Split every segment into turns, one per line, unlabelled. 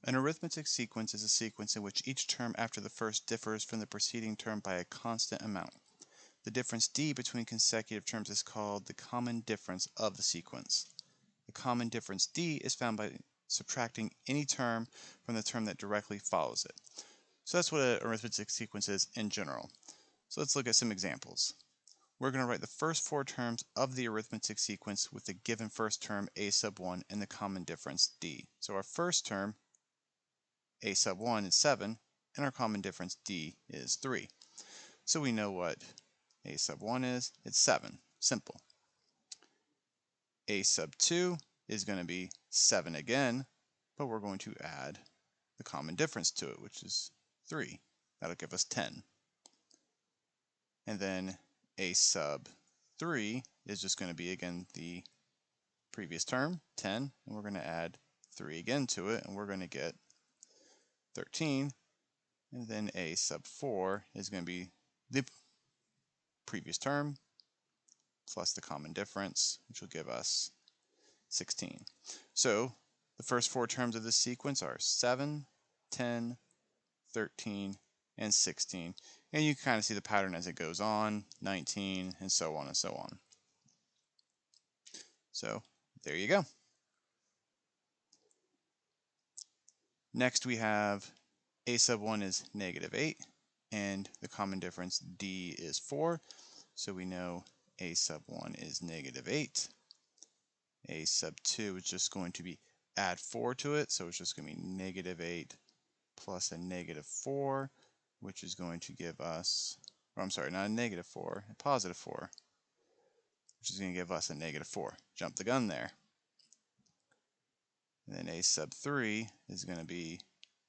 An arithmetic sequence is a sequence in which each term after the first differs from the preceding term by a constant amount. The difference d between consecutive terms is called the common difference of the sequence. The common difference d is found by subtracting any term from the term that directly follows it. So that's what an arithmetic sequence is in general. So let's look at some examples. We're going to write the first four terms of the arithmetic sequence with the given first term a sub 1 and the common difference d. So our first term a sub 1 is 7 and our common difference d is 3. So we know what a sub 1 is. It's 7. Simple. A sub 2 is going to be 7 again, but we're going to add the common difference to it, which is 3. That'll give us 10. And then a sub 3 is just going to be, again, the previous term, 10, and we're going to add 3 again to it, and we're going to get 13. And then a sub 4 is going to be the previous term plus the common difference, which will give us 16. So the first four terms of this sequence are 7, 10, 13, and 16. And you can kind of see the pattern as it goes on, 19, and so on and so on. So there you go. Next we have a sub 1 is negative 8, and the common difference d is 4. So we know a sub 1 is negative 8. A sub 2 is just going to be add 4 to it, so it's just going to be negative 8 plus a negative 4, which is going to give us, or I'm sorry, not a negative 4, a positive 4, which is going to give us a negative 4. Jump the gun there. And then a sub 3 is going to be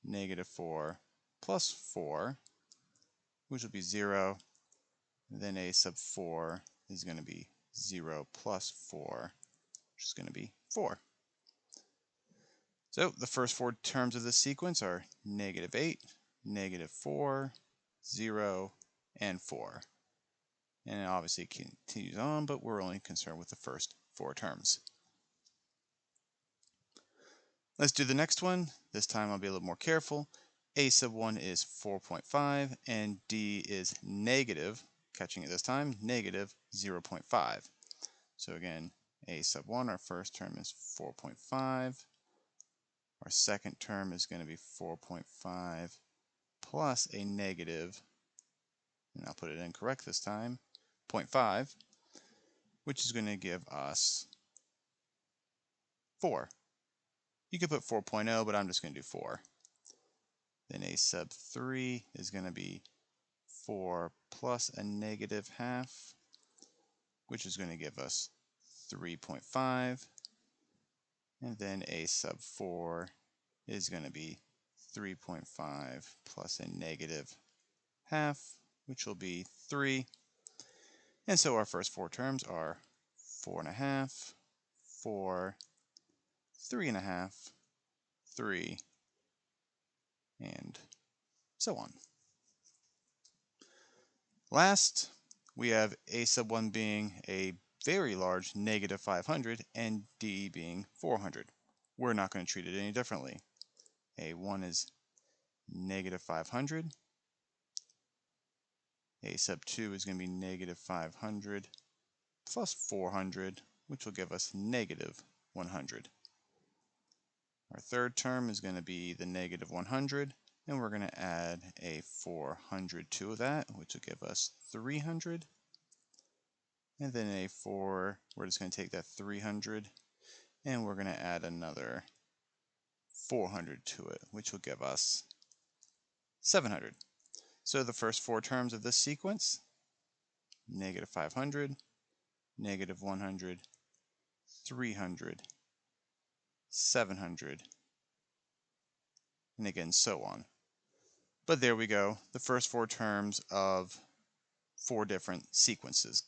negative 4 plus 4, which will be 0. And then a sub 4 is going to be 0 plus 4, which is going to be 4. So the first four terms of this sequence are negative 8, negative 4, 0, and 4. And it obviously continues on, but we're only concerned with the first four terms. Let's do the next one. This time I'll be a little more careful. A sub 1 is 4.5 and d is negative, catching it this time, negative 0.5. So again, a sub 1, our first term is 4.5. Our second term is going to be 4.5 plus a negative, and I'll put it incorrect this time, 0.5, which is going to give us 4. You could put 4.0, but I'm just going to do 4. Then a sub 3 is going to be 4 plus a negative half, which is going to give us 3.5. And then a sub 4 is going to be 3.5 plus a negative half, which will be 3. And so our first four terms are 4.5, 4, 3.5, 3, and so on. Last, we have a sub 1 being a very large negative 500 and d being 400. We're not going to treat it any differently. A1 is negative 500. A sub 2 is going to be negative 500 plus 400, which will give us negative 100. Our third term is going to be the negative 100, and we're going to add a 400 to that, which will give us 300. And then a 4, we're just going to take that 300, and we're going to add another 400 to it, which will give us 700. So the first four terms of this sequence, negative 500, negative 100, 300, 700, and again so on. But there we go, the first four terms of four different sequences.